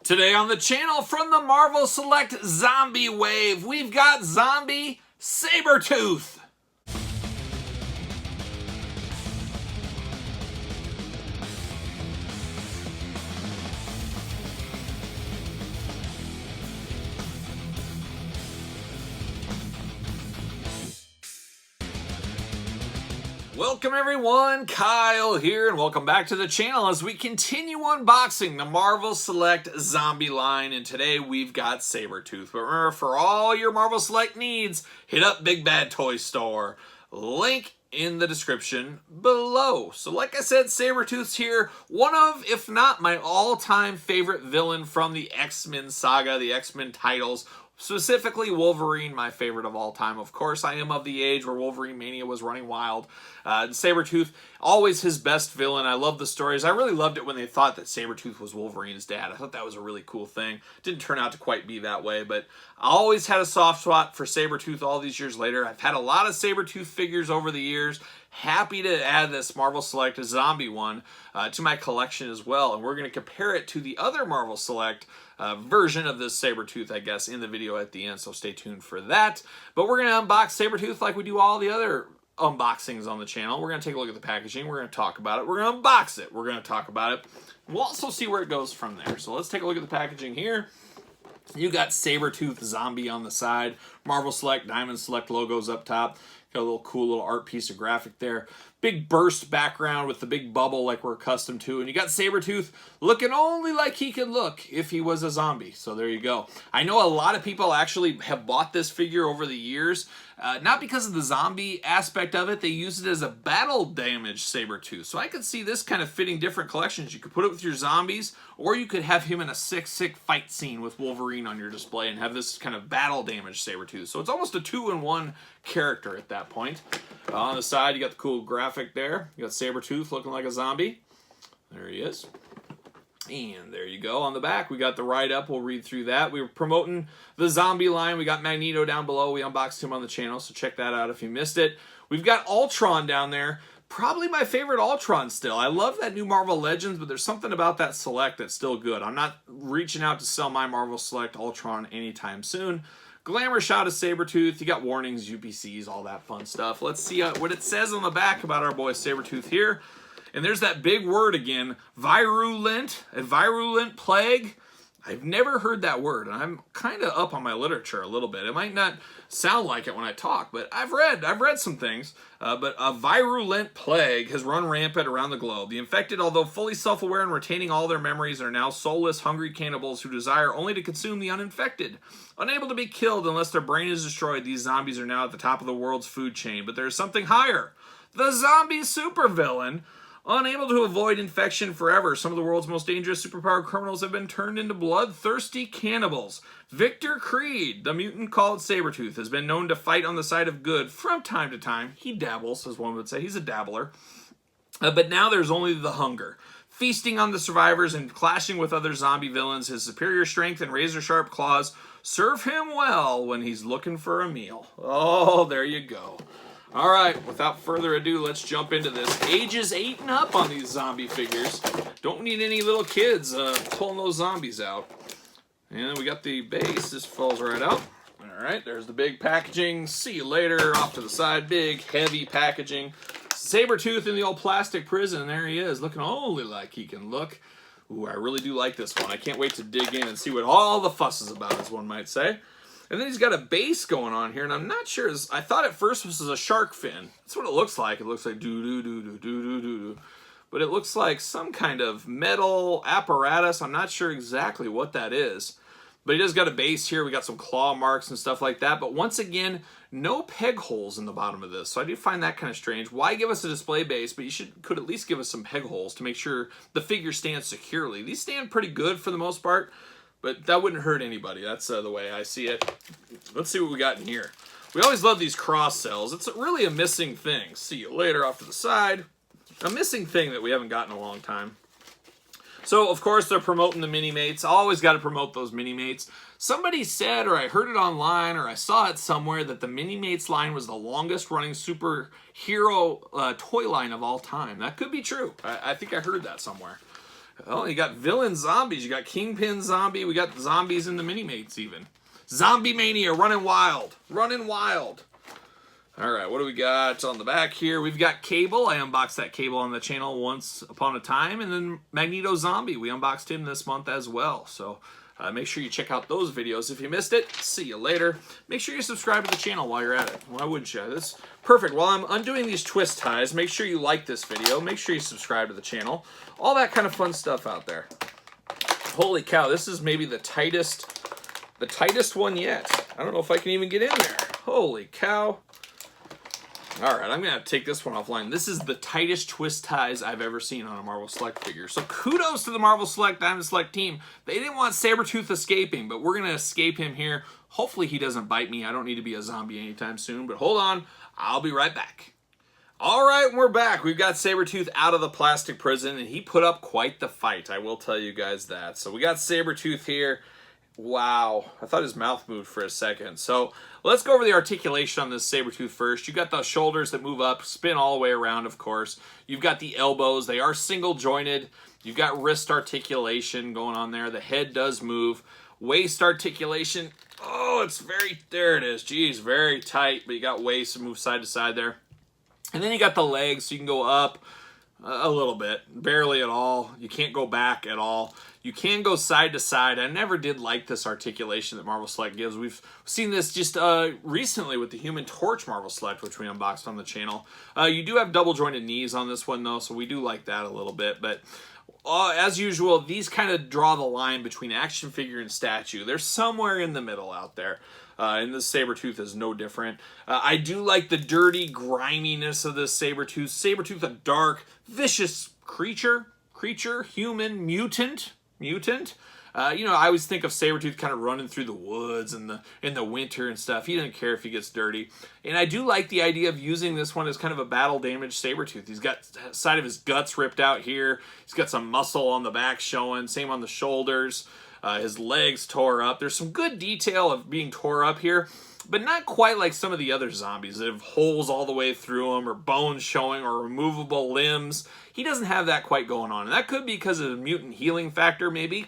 Today on the channel from the Marvel Select Zombie Wave, we've got Zombie Sabertooth. Welcome everyone, Kyle here, and welcome back to the channel as we continue unboxing the Marvel Select Zombie line, and today we've got Sabertooth. But remember, for all your Marvel Select needs, hit up Big Bad Toy Store. Link in the description below. So like I said, Sabertooth's here, one of, if not my all-time favorite villain from the X-Men saga, the X-Men titles. Specifically, Wolverine, my favorite of all time. Of course, I am of the age where Wolverine Mania was running wild. Sabertooth, always his best villain. I love the stories. I really loved it when they thought that Sabertooth was Wolverine's dad. I thought that was a really cool thing. Didn't turn out to quite be that way, but I always had a soft spot for Sabertooth all these years later. I've had a lot of Sabertooth figures over the years. Happy to add this Marvel Select Zombie one to my collection as well. And we're going to compare it to the other Marvel Select version of this Sabertooth, I guess, in the video at the end, so stay tuned for that. But we're going to unbox Sabertooth like we do all the other unboxings on the channel. We're going to take a look at the packaging, we're going to talk about it, we're going to unbox it, we're going to talk about it. We'll also see where it goes from there. So let's take a look at the packaging here. You got Sabertooth Zombie on the side, Marvel Select, Diamond Select logos up top. Got a little cool little art piece of graphic there. Big burst background with the big bubble like we're accustomed to. And you got Sabertooth looking only like he could look if he was a zombie. So there you go. I know a lot of people actually have bought this figure over the years. Not because of the zombie aspect of it. They use it as a battle damage Sabertooth. So I could see this kind of fitting different collections. You could put it with your zombies, or you could have him in a sick fight scene with Wolverine on your display and have this kind of battle damage Sabertooth. So it's almost a 2-in-1 character at that point. On the side, you got the cool graphic there. You got Sabertooth looking like a zombie. There he is. And there you go. On the back, we got the write-up. We'll read through that. We were promoting the zombie line. We got Magneto down below. We unboxed him on the channel, so check that out if you missed it. We've got Ultron down there. Probably my favorite Ultron still. I love that new Marvel Legends, but there's something about that Select that's still good. I'm not reaching out to sell my Marvel Select Ultron anytime soon. Glamour shot of Sabertooth. You got warnings, UPCs, all that fun stuff. Let's see what it says on the back about our boy Sabertooth here. And there's that big word again, virulent, a virulent plague. I've never heard that word, and I'm kind of up on my literature a little bit. It might not sound like it when I talk, but I've read some things. But a virulent plague has run rampant around the globe. The infected, although fully self-aware and retaining all their memories, are now soulless, hungry cannibals who desire only to consume the uninfected. Unable to be killed unless their brain is destroyed, these zombies are now at the top of the world's food chain. But there's something higher. The zombie supervillain. Unable to avoid infection forever, some of the world's most dangerous superpowered criminals have been turned into bloodthirsty cannibals. Victor Creed, the mutant called Sabertooth, has been known to fight on the side of good from time to time. He dabbles, as one would say. He's a dabbler. But now there's only the hunger. Feasting on the survivors and clashing with other zombie villains, his superior strength and razor-sharp claws serve him well when he's looking for a meal. Oh, there you go. All right, without further ado, let's jump into this. Ages 8 and up on these zombie figures. Don't need any little kids pulling those zombies out. And then we got the base. This falls right out. All right, there's the big packaging. See you later. Off to the side. Big, heavy packaging. Sabertooth in the old plastic prison. There he is, looking only like he can look. Ooh, I really do like this one. I can't wait to dig in and see what all the fuss is about, as one might say. And then he's got a base going on here, and I'm not sure. I thought at first this was a shark fin. That's what it looks like. It looks like doo-doo-doo-doo-doo-doo-doo. But it looks like some kind of metal apparatus. I'm not sure exactly what that is. But he does got a base here. We got some claw marks and stuff like that. But once again, no peg holes in the bottom of this. So I do find that kind of strange. Why give us a display base? But you could at least give us some peg holes to make sure the figure stands securely. These stand pretty good for the most part. But that wouldn't hurt anybody. That's the way I see it. Let's see what we got in here. We always love these cross cells. It's really a missing thing. See you later off to the side. A missing thing that we haven't gotten in a long time. So, of course, they're promoting the mini-mates. Always got to promote those mini-mates. Somebody said, or I heard it online, or I saw it somewhere, that the mini-mates line was the longest-running superhero toy line of all time. That could be true. I think I heard that somewhere. Oh, you got villain zombies. You got Kingpin zombie. We got zombies in the mini-mates even. Zombie Mania, running wild. Running wild. All right, what do we got on the back here? We've got Cable. I unboxed that Cable on the channel once upon a time. And then Magneto Zombie. We unboxed him this month as well. So make sure you check out those videos. If you missed it, see you later. Make sure you subscribe to the channel while you're at it. Why wouldn't you? This perfect. While I'm undoing these twist ties, make sure you like this video. Make sure you subscribe to the channel. All that kind of fun stuff out there. Holy cow, this is maybe the tightest one yet. I don't know if I can even get in there. Holy cow. All right, I'm going to take this one offline. This is the tightest twist ties I've ever seen on a Marvel Select figure. So kudos to the Marvel Select Diamond Select team. They didn't want Sabertooth escaping, but we're going to escape him here. Hopefully he doesn't bite me. I don't need to be a zombie anytime soon, but hold on. I'll be right back. All right, we're back. We've got Sabertooth out of the plastic prison, and he put up quite the fight. I will tell you guys that. So we got Sabertooth here. Wow, I thought his mouth moved for a second. So let's go over the articulation on this Sabertooth first. You got the shoulders that move up, spin all the way around, of course. You've got the elbows. They are single jointed. You've got wrist articulation going on there. The head does move. Waist articulation. Oh, it's very, there it is. Geez, very tight, but you got waist to move side to side there. And then you got the legs, so you can go up a little bit, barely at all. You can't go back at all. You can go side to side. I never did like this articulation that Marvel Select gives. We've seen this just recently with the Human Torch Marvel Select, which we unboxed on the channel. You do have double jointed knees on this one though, so we do like that a little bit. But as usual, these kind of draw the line between action figure and statue. They're somewhere in the middle out there. And this Sabertooth is no different. I do like the dirty griminess of this Sabertooth. Sabertooth, a dark, vicious creature, human, mutant. You know, I always think of Sabertooth kind of running through the woods in the winter and stuff. He doesn't care if he gets dirty. And I do like the idea of using this one as kind of a battle-damaged Sabertooth. He's got side of his guts ripped out here. He's got some muscle on the back showing. Same on the shoulders. His legs tore up. There's some good detail of being tore up here, but not quite like some of the other zombies that have holes all the way through them or bones showing or removable limbs. He doesn't have that quite going on. And that could be because of the mutant healing factor, maybe.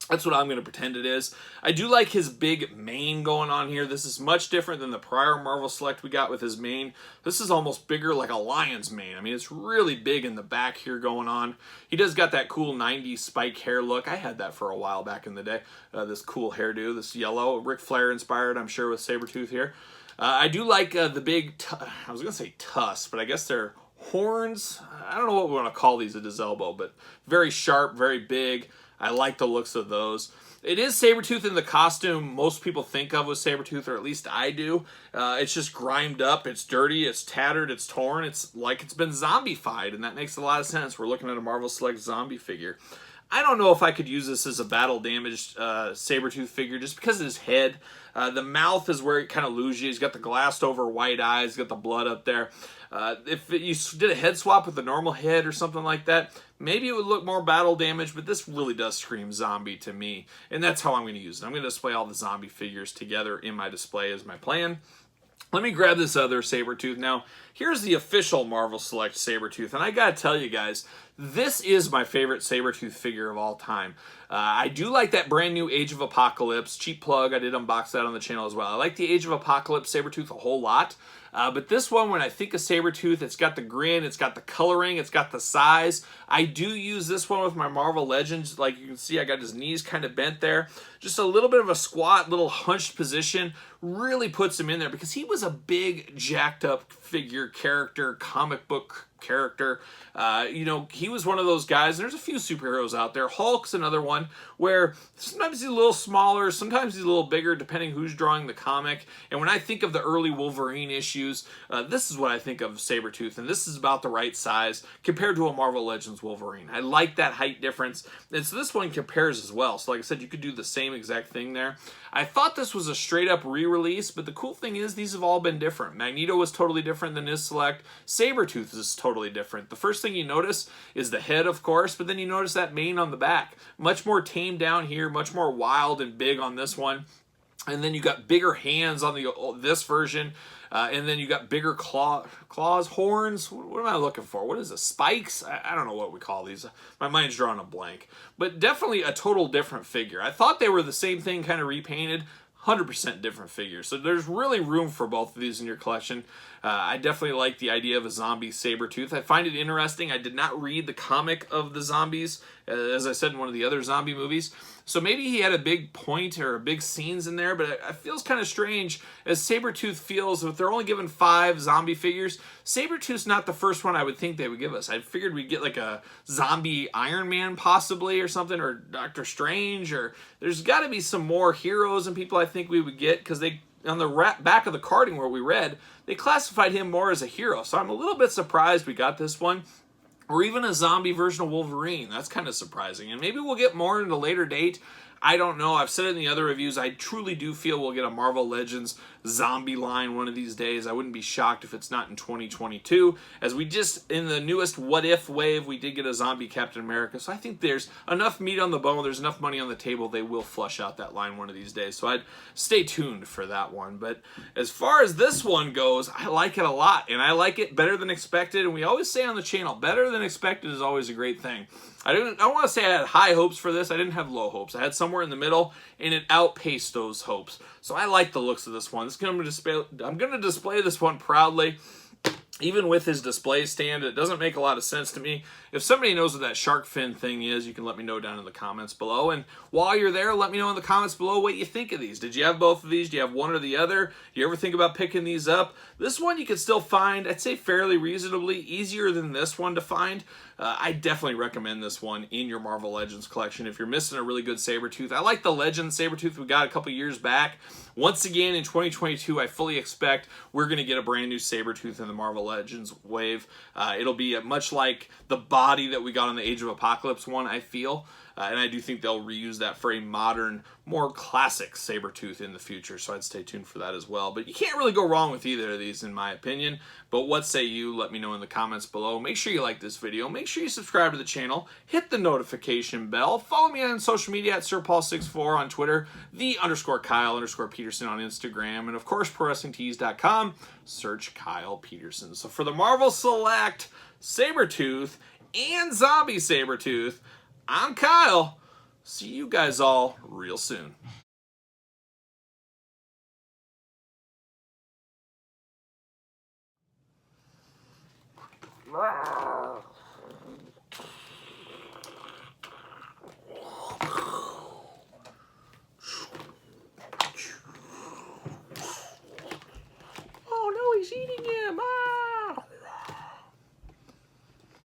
That's what I'm going to pretend it is. I do like his big mane going on here. This is much different than the prior Marvel Select we got with his mane. This is almost bigger like a lion's mane. I mean, it's really big in the back here going on. He does got that cool 90s spike hair look. I had that for a while back in the day. This cool hairdo, this yellow, Ric Flair inspired, I'm sure, with Sabertooth here. I do like the big, I was going to say tusks, but I guess they're horns. I don't know what we want to call these at his elbow, but very sharp, very big. I like the looks of those. It is Sabertooth in the costume most people think of with Sabertooth, or at least I do. It's just grimed up, it's dirty, it's tattered, it's torn. It's like it's been zombified, and that makes a lot of sense. We're looking at a Marvel Select zombie figure. I don't know if I could use this as a battle-damaged Sabertooth figure just because of his head. The mouth is where it kind of loses you. He's got the glassed-over white eyes, he's got the blood up there. If you did a head swap with a normal head or something like that, maybe it would look more battle damage, but this really does scream zombie to me, and that's how I'm going to use it. I'm going to display all the zombie figures together in my display as my plan. Let me grab this other Sabertooth. Now, here's the official Marvel Select Sabertooth, and I gotta tell you guys, this is my favorite Sabertooth figure of all time. I do like that brand new Age of Apocalypse. Cheap plug, I did unbox that on the channel as well. I like the Age of Apocalypse Sabertooth a whole lot. But this one, when I think of Sabertooth, it's got the grin, it's got the coloring, it's got the size. I do use this one with my Marvel Legends. Like you can see, I got his knees kind of bent there. Just a little bit of a squat, little hunched position really puts him in there because he was a big, jacked up figure, character, comic book character. You know, he was one of those guys. There's a few superheroes out there. Hulk's another one where sometimes he's a little smaller, sometimes he's a little bigger, depending who's drawing the comic. And when I think of the early Wolverine issues, this is what I think of Sabertooth, and this is about the right size compared to a Marvel Legends Wolverine. I like that height difference, and so this one compares as well. So like I said, you could do the same exact thing there. I thought this was a straight up re-release, but the cool thing is these have all been different. Magneto was totally different than his Select. Sabertooth is totally different. The first thing you notice is the head, of course, but then you notice that mane on the back. Much more tamed down here, much more wild and big on this one. And then you got bigger hands on this version. And then you got bigger claws, horns. What am I looking for? What is this? Spikes? I don't know what we call these. My mind's drawing a blank. But definitely a total different figure. I thought they were the same thing, kind of repainted. 100% different figures. So there's really room for both of these in your collection. I definitely like the idea of a zombie Sabertooth. I find it interesting. I did not read the comic of the zombies, as I said in one of the other zombie movies. So maybe he had a big point or big scenes in there, but it feels kind of strange as Sabertooth feels, if they're only given 5 zombie figures, Sabertooth's not the first one I would think they would give us. I figured we'd get like a zombie Iron Man possibly or something, or Doctor Strange, or there's got to be some more heroes and people I think we would get, because they, on the back of the carding where we read, they classified him more as a hero. So I'm a little bit surprised we got this one. Or even a zombie version of Wolverine. That's kind of surprising. And maybe we'll get more in a later date. I don't know. I've said it in the other reviews. I truly do feel we'll get a Marvel Legends zombie line one of these days. I wouldn't be shocked if it's not in 2022. As we just, in the newest What If wave, we did get a zombie Captain America. So I think there's enough meat on the bone. There's enough money on the table. They will flush out that line one of these days. So I'd stay tuned for that one. But as far as this one goes, I like it a lot. And I like it better than expected. And we always say on the channel, better than expected is always a great thing. I don't want to say I had high hopes for this. I didn't have low hopes. I had somewhere in the middle, and it outpaced those hopes. So I like the looks of this one. I'm going to display this one proudly. Even with his display stand, it doesn't make a lot of sense to me. If somebody knows what that shark fin thing is, you can let me know down in the comments below. And while you're there, let me know in the comments below what you think of these. Did you have both of these? Do you have one or the other? Do you ever think about picking these up? This one you can still find, I'd say fairly reasonably, easier than this one to find. I definitely recommend this one in your Marvel Legends collection if you're missing a really good Sabertooth. I like the Legends Sabertooth we got a couple years back. Once again, in 2022, I fully expect we're going to get a brand new Sabertooth in the Marvel Legends wave. It'll be much like the body that we got on the Age of Apocalypse one, I feel. And I do think they'll reuse that for a modern, more classic Sabertooth in the future, so I'd stay tuned for that as well. But you can't really go wrong with either of these, in my opinion. But what say you? Let me know in the comments below. Make sure you like this video. Make sure you subscribe to the channel. Hit the notification bell. Follow me on social media at SirPaul64 on Twitter, _Kyle_Peterson on Instagram, and of course, ProWrestlingTees.com. Search Kyle Peterson. So for the Marvel Select Sabertooth and Zombie Sabertooth, I'm Kyle. See you guys all real soon. Wow.